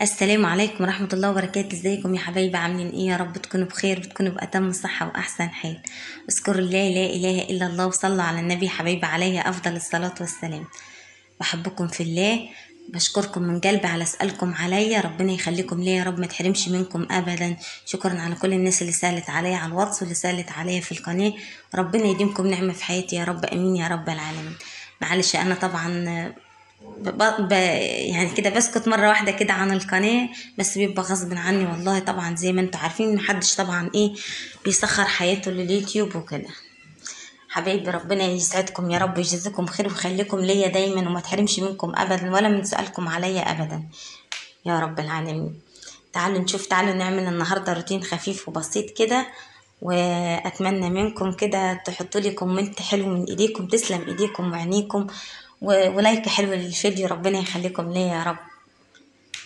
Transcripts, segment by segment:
السلام عليكم ورحمة الله وبركاته. ازيكم يا حبايبي؟ عاملين ايه؟ يا رب تكونوا بخير وتكونوا بأتم الصحة وأحسن حال. اذكروا الله لا إله إلا الله وصلوا على النبي حبايبي عليه أفضل الصلاة والسلام. بحبكم في الله، بشكركم من قلبي على سألكم عليا، ربنا يخليكم ليا يا رب، ما تحرمش منكم أبدا. شكرا على كل الناس اللي سألت عليا على الواتس واللي سألت عليا في القناة. ربنا يديمكم نعمة في حياتي يا رب، أمين يا رب العالمين. معلش أنا طبعا يعني كده بسكت مرة واحدة كده عن القناة، بس بيبقى غصب عني والله. طبعا زي ما انتوا عارفين محدش طبعا ايه بيسخر حياته لليوتيوب وكده. حبايبي ربنا يسعدكم يا رب ويجزيكم خير ويخليكم ليا دايما وما تحرمش منكم ابدا ولا من سؤالكم عليا ابدا يا رب العالمين. تعالوا نعمل النهاردة روتين خفيف وبسيط كده، واتمنى منكم كده تحطوا لي كومنت حلو من ايديكم، تسلم ايديكم وعينيكم، ولايك حلو للفيديو. ربنا يخليكم ليا يا رب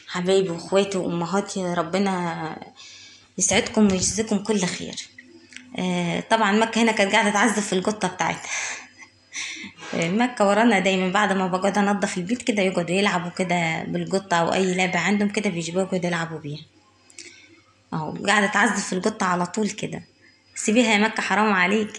حبايبي واخواتي وامهاتي، ربنا يسعدكم ويجزيكم كل خير. طبعا مكة هنا كانت قاعدة تعزف في القطة بتاعتها. مكة ورانا دايما بعد ما بقعد انضف البيت كده يقعدوا يلعبوا كده بالقطة او اي لعبة عندهم كده بيجيبوها يقعدوا يلعبوا بيها. اهو قاعدة تعزف في القطة على طول كده. سيبيها يا مكة حرام عليك.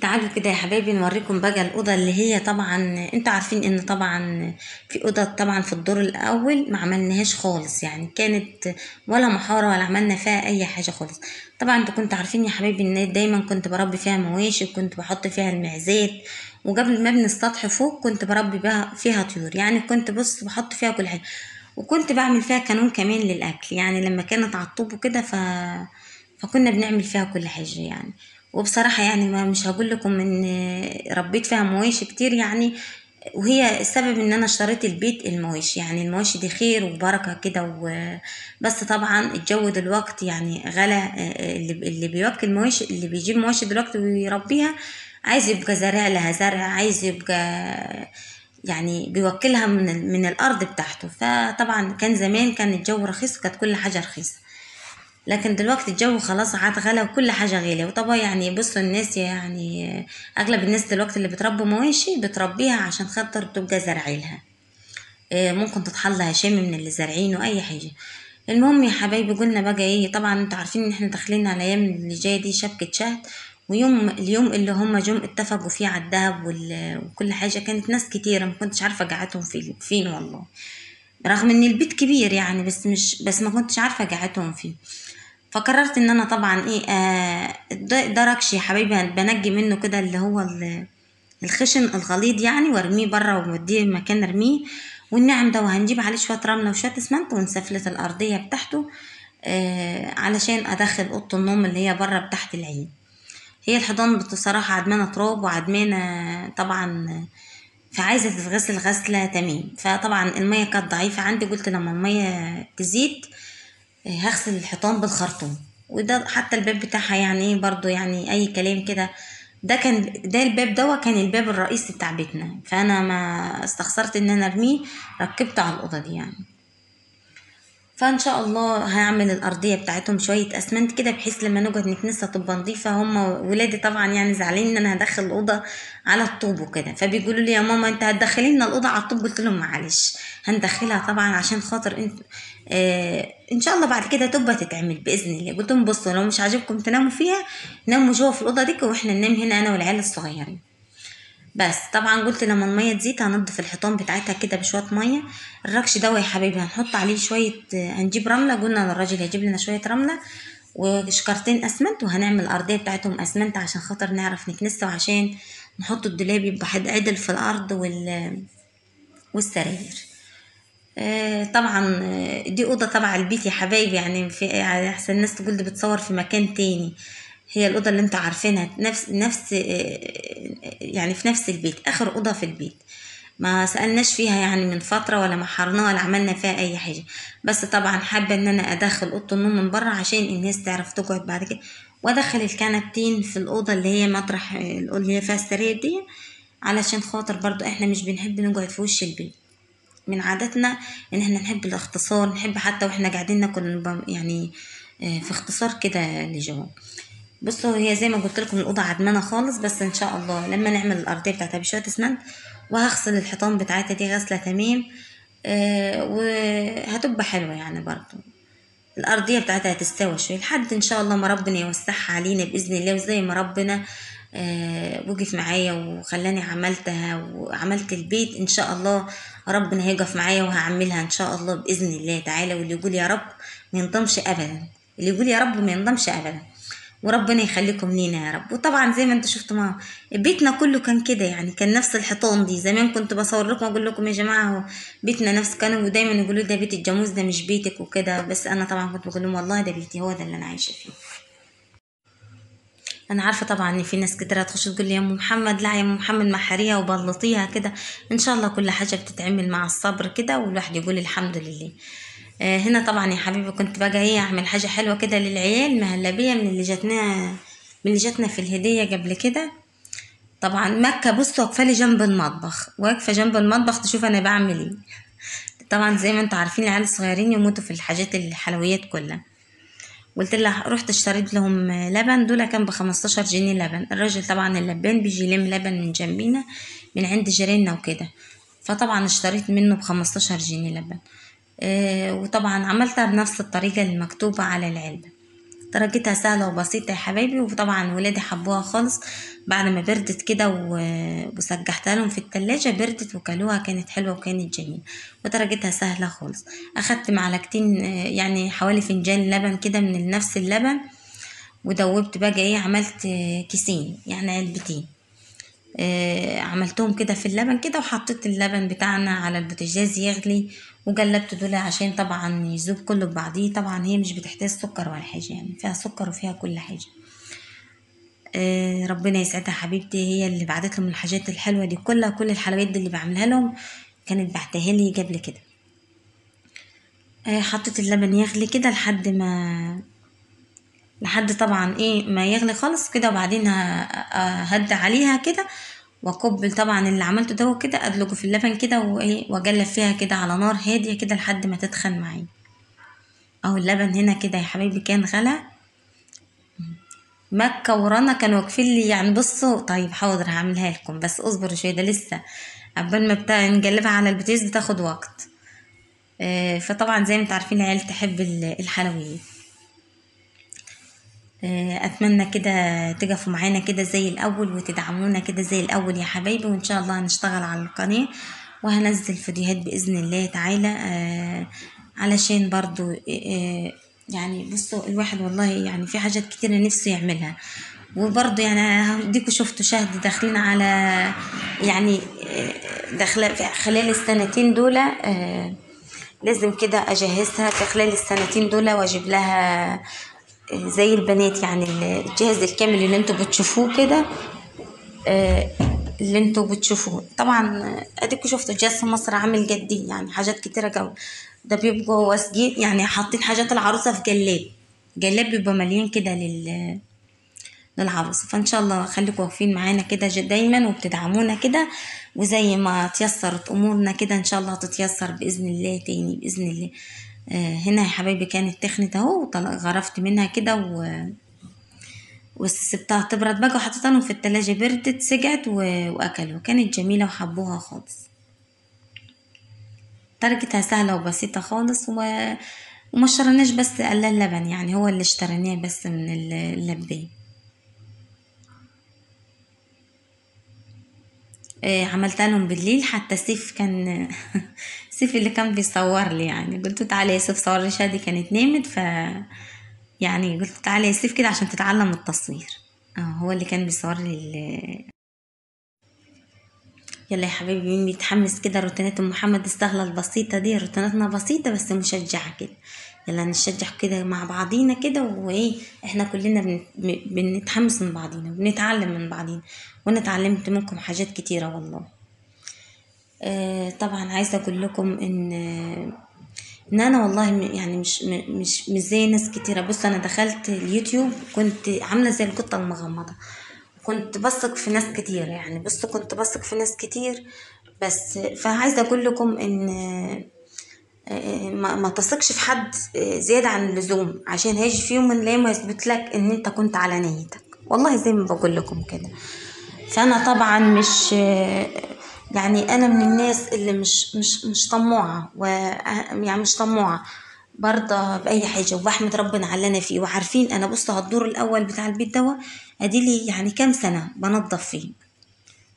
تعالوا كده يا حبايبي نوريكم بقى الأوضة اللي هي طبعا انتوا عارفين ان طبعا في أوضة طبعا في الدور الأول ما عملناهاش خالص، يعني كانت ولا محارة ولا عملنا فيها أي حاجة خالص. طبعا انتوا كنتوا عارفين يا حبايبي ان دايما كنت بربي فيها مواشي وكنت بحط فيها المعزات، وقبل ما ابني السطح فوق كنت بربي فيها طيور، يعني كنت بص بحط فيها كل حاجة، وكنت بعمل فيها كانون كمان للأكل، يعني لما كانت على الطوب وكده فكنا بنعمل فيها كل حاجة يعني. وبصراحة يعني ما مش هقول لكم ان ربيت فيها مواشي كتير يعني، وهي السبب ان انا اشتريت البيت المواشي، يعني المواشي دي خير وبركة كده بس طبعا الجو دلوقتي يعني غلا. اللي بيوكل مواشي، اللي بيجيب مواشي دلوقتي ويربيها عايز يبقى زارع لها زرع، عايز يبقى يعني بيوكلها من الارض بتاعته. فطبعا كان زمان كان الجو رخيص وكانت كل حاجة رخيصة، لكن دلوقتي الجو خلاص عاد غلا وكل حاجة غالية. وطبعا يعني بصوا الناس يعني أغلب الناس دلوقتي اللي بتربوا مواشي بتربيها عشان خاطر تبقى زرعيلها، ممكن تطحن لها شم من اللي زارعينه أي حاجة. المهم يا حبايبي قلنا بقى ايه، طبعا انتوا عارفين ان احنا داخلين على ايام اللي جايه دي شبكة شهد، اليوم اللي هم جم اتفقوا فيه على الدهب وكل حاجة. كانت ناس كتيرة ما كنتش عارفة قعدتهم فين والله، رغم ان البيت كبير يعني، بس ما كنتش عارفة قعدتهم فين. فقررت ان انا طبعا ايه ده ركش يا حبايبي بنجي منه كده اللي هو الخشن الغليظ يعني، وارميه بره وموديه مكان ارميه، والنعم ده وهنجيب عليه شويه رمله وشويه اسمنت ونسفلت الارضيه بتاعته علشان ادخل اوضه النوم اللي هي بره بتاعت العين. هي الحيطان بصراحه عدمانه تراب وعدمانه طبعا، فعايزه تتغسل غسله تمام. فطبعا الميه كانت ضعيفه عندي، قلت لما الميه تزيد هغسل الحيطان بالخرطوم. وده حتى الباب بتاعها يعني برضو يعني اي كلام كده. ده الباب كان الباب الرئيسي بتاع بيتنا، فانا ما استخسرت ان انا ارميه، ركبته على الاوضه دي يعني. فان شاء الله هعمل الارضيه بتاعتهم شويه اسمنت كده بحيث لما نقعد نكنسها تبقى نظيفه. هم ولادي طبعا يعني زعلانين ان انا هدخل الاوضه على الطوب وكده، فبيقولوا لي يا ماما انت هتدخلي لنا الاوضه على الطوب؟ قلت لهم معلش هندخلها طبعا عشان خاطر انت ان شاء الله بعد كده تبقى تتعمل باذن الله. قلت لهم بصوا لو مش عاجبكم تناموا فيها ناموا جوه في الاوضه دي واحنا ننام هنا انا والعيال الصغيرين. بس طبعا قلت لما الميه تزيد هنضف الحيطان بتاعتها كده بشويه ميه. الركش ده يا حبيبي هنحط عليه شويه، هنجيب رمله، قلنا للراجل يجيب لنا شويه رمله وشكرتين اسمنت، وهنعمل الارضيه بتاعتهم اسمنت عشان خاطر نعرف نكنسه، وعشان نحط الدولاب يبقى عدل في الارض والسراير. طبعا دي اوضه تبع البيت يا حبايبي، يعني في يعني احسن الناس تقول دي بتصور في مكان تاني. هي الاوضه اللي انتوا عارفينها نفس يعني في نفس البيت، اخر اوضه في البيت. ما سألناش فيها يعني من فترة ولا محرناها ولا عملنا فيها اي حاجة، بس طبعا حابة ان انا ادخل اوضة النوم من بره عشان الناس تعرف تقعد بعد كده، وادخل الكنبتين في الاوضة اللي هي مطرح اللي هي فيها السرير دي، علشان خاطر برضو احنا مش بنحب نقعد في وش البيت. من عاداتنا ان احنا نحب الاختصار، نحب حتى واحنا قاعدين ناكل يعني في اختصار كده لجوا. بصوا هي زي ما قلت لكم الاوضه عدمانه خالص، بس ان شاء الله لما نعمل الارضيه بتاعتها بشويه اسمنت، وهغسل الحيطان بتاعتها دي غسله تمام. وهتبقى حلوه يعني برضو. الأرضية بتاعتها هتستوى شوية لحد إن شاء الله ما ربنا يوسعها علينا بإذن الله، وزي ما ربنا وقف معايا وخلاني عملتها وعملت البيت إن شاء الله ربنا هيقف معايا وهعملها إن شاء الله بإذن الله تعالى. واللي يقول يا رب ما ينضمش أبدا، اللي يقول يا رب ما ينضمش أبدا، وربنا يخليكم لينا يا رب. وطبعا زي ما انتوا شفتوا ما بيتنا كله كان كده يعني، كان نفس الحيطان دي. زمان كنت بصور لكم اقول لكم يا جماعه هو بيتنا نفس، كانوا دايما يقولوا ده بيت الجاموس ده مش بيتك وكده، بس انا طبعا كنت بقول لهم والله ده بيتي، هو ده اللي انا عايشه فيه. انا عارفه طبعا ان في ناس كتير هتخش تقول لي يا ام محمد، لا يا ام محمد محريها وبلطيها كده. ان شاء الله كل حاجه بتتعمل مع الصبر كده، والواحد يقول الحمد لله. هنا طبعا يا حبيبي كنت بقى ايه اعمل حاجه حلوه كده للعيال، مهلبيه من اللي جاتنا، من اللي جاتنا في الهديه قبل كده. طبعا مكه بصوا واقفه لي جنب المطبخ، واقفه جنب المطبخ تشوف انا بعمل ايه. طبعا زي ما انتوا عارفين العيال الصغيرين يموتوا في الحاجات الحلويات كلها. قلت لها رحت اشتريت لهم لبن، دول كان ب15 جنيه لبن. الراجل طبعا اللبان بيجي يلم لبن من جنبينا من عند جيراننا وكده، فطبعا اشتريت منه ب15 جنيه لبن. وطبعا عملتها بنفس الطريقة المكتوبة على العلبة. طريقتها سهلة وبسيطة يا حبايبي، وطبعا ولادي حبوها خالص. بعد ما بردت كده وسجحتها لهم في التلاجة بردت وكلوها، كانت حلوة وكانت جميلة. وطريقتها سهلة خالص. اخدت معلقتين يعني حوالي فنجان لبن كده من نفس اللبن، ودوبت بقى ايه عملت كيسين يعني علبتين. عملتهم كده في اللبن كده، وحطيت اللبن بتاعنا على البوتاجاز يغلي، وقلبت دول عشان طبعا يذوب كله ببعضيه. طبعا هي مش بتحتاج سكر ولا حاجة يعني، فيها سكر وفيها كل حاجة. ربنا يسعدها حبيبتي، هي اللي بعتت لهم الحاجات الحلوة دي كلها. كل الحلويات دي اللي بعملها لهم كانت بعتها لي قبل كده. حطيت اللبن يغلي كده لحد طبعا ايه ما يغلي خالص كده، وبعدين هدي عليها كده، واكب طبعا اللي عملته ده كده ادلقه في اللبن كده وايه، واجلب فيها كده على نار هاديه كده لحد ما تتخن معايا. اهو اللبن هنا كده يا حبايبي كان غلا. مكة ورنا كانوا واقفين لي يعني بصوا طيب حاضر هعملها لكم بس اصبروا شويه، ده لسه عبال ما نقلبها على البوتاجاز بتاخد وقت. فطبعا زي ما انتوا عارفين العيال تحب الحلويات. اتمنى كده تقفوا معانا كده زي الاول وتدعمونا كده زي الاول يا حبايبي، وان شاء الله هنشتغل على القناة وهنزل فيديوهات باذن الله تعالى. علشان برضو يعني بصوا الواحد والله يعني في حاجات كتيرة نفسه يعملها. وبرضو يعني هديكوا شفتوا شهد داخلين على يعني داخله في خلال السنتين دول. لازم كده اجهزها في خلال السنتين دول واجيب لها زي البنات يعني الجهاز الكامل اللي انتوا بتشوفوه كده. اللي انتوا بتشوفوه طبعا اديكوا شفتوا جهاز في مصر عامل جدي يعني حاجات كتيرة قوي. ده بيبقى واسجين يعني حاطين حاجات العروسة في جلاب بيبقى مليان كده للعروسة. فان شاء الله خليكم واقفين معانا كده دايما وبتدعمونا كده، وزي ما تيسرت امورنا كده ان شاء الله هتتيسر باذن الله تاني باذن الله. هنا يا حبايبي كانت تخنت اهو، غرفت منها كده وسبتها تبرد بقى وحطيتها لهم في التلاجة، بردت سجعت واكلوا، كانت جميلة وحبوها خالص. تركتها سهلة وبسيطة خالص وما اشتريناش بس الا اللبن يعني، هو اللي اشتريناه بس من اللبان. عملتها لهم بالليل. حتى سيف كان سيف اللي كان بيصور لي يعني، قلت له تعالى يا سيف صور لي شادي كانت نامت، يعني قلت له تعالى يا سيف كده عشان تتعلم التصوير. هو اللي كان بيصور لي يلا يا حبيبي مين بيتحمس كده؟ روتينات ام محمد السهله البسيطه دي، روتيناتنا بسيطه بس مشجعه كده. يلا نشجع كده مع بعضينا كده، وايه احنا كلنا بنتحمس من بعضينا وبنتعلم من بعضينا، وانا اتعلمت منكم حاجات كتيره والله. طبعا عايزه اقول لكم ان انا والله يعني مش زي ناس كتيره. بص انا دخلت اليوتيوب كنت عامله زي القطه المغمضه، كنت بثق في ناس كتير يعني، بص كنت بثق في ناس كتير بس. فعايزه اقول لكم ان ما تثقش في حد زياده عن اللزوم، عشان هيجي في يوم من الايام يثبت لك ان انت كنت على نيتك. والله زي ما بقول لكم كده. فانا طبعا مش يعني انا من الناس اللي مش طماعه يعني مش طماعه برضه باي حاجه، وبحمد ربنا على اللي انا فيه. وعارفين انا بصوا على الدور الاول بتاع البيت دوا اديلي يعني كام سنه بنضف فيه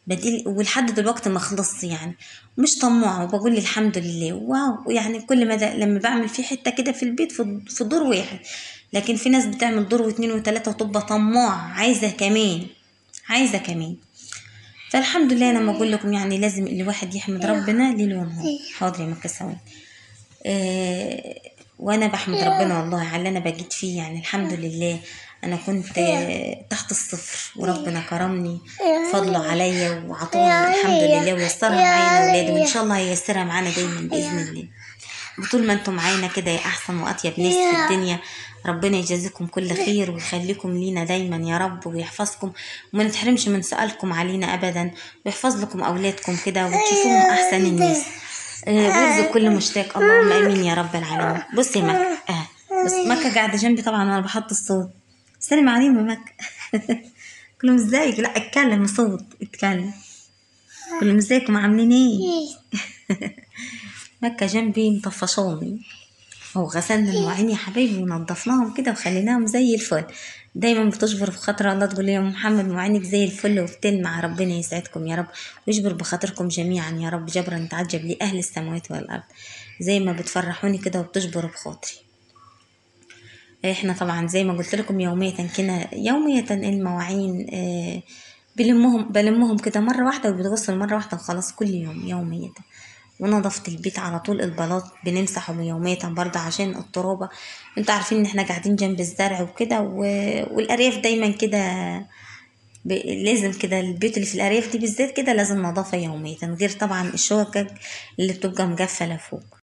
بديل، ولحد دلوقتي ما خلصت يعني. مش طماعه وبقول الحمد لله واو. يعني كل ما لما بعمل فيه حته كده في البيت في دور واحد، لكن في ناس بتعمل دور واتنين وتلاته وتبقى طماعه عايزه كمان، عايزه كمان. فالحمد لله انا ما اقول لكم يعني لازم الواحد يحمد ربنا ليل ونهار. حاضر يا مكة ثواني. وانا بحمد ربنا والله على اللي انا بجيت فيه يعني. الحمد لله انا كنت تحت الصفر وربنا كرمني فضله عليا وعطوني الحمد لله، ويسرها معايا انا واولادي، وان شاء الله هيسرها معانا دايما باذن الله. وطول ما انتم معانا كده يا احسن واطيب ناس في الدنيا، ربنا يجازيكم كل خير ويخليكم لينا دايما يا رب، ويحفظكم وما نتحرمش من سؤالكم علينا ابدا، ويحفظ لكم اولادكم كده وتشوفوهم احسن الناس. ويرزق كل مشتاق، اللهم امين يا رب العالمين. بصي يا مكة بس مكة قاعدة جنبي طبعا وانا بحط الصوت. سلم عليهم يا مكة. كلهم ازيك؟ لا اتكلم صوت، اتكلم. كلهم ازيكم عاملين ايه؟ مكة جنبي مطفشوني، وغسلنا المواعين يا حبايبي ونضفناهم كده وخليناهم زي الفل. دايما بتجبر بخاطر الله تقول يا محمد مواعينك زي الفل وبتلمع. ربنا يسعدكم يا رب ويجبر بخاطركم جميعا يا رب جبرا نتعجب لأهل السماوات والأرض، زي ما بتفرحوني كده وبتجبروا بخاطري. احنا طبعا زي ما قلت لكم يوميا كده، يوميا المواعين بلمهم كده مرة واحدة وبتغسل مرة واحدة وخلاص كل يوم يوميا. ونظفت البيت على طول، البلاط بنمسحه يوميا برضه عشان الترابة. انتوا عارفين ان احنا قاعدين جنب الزرع وكده والارياف دايما كده لازم كده البيوت اللي في الارياف دي بالذات كده لازم نظافة يوميا، غير طبعا الشقق اللي بتبقى مقفلة فوق.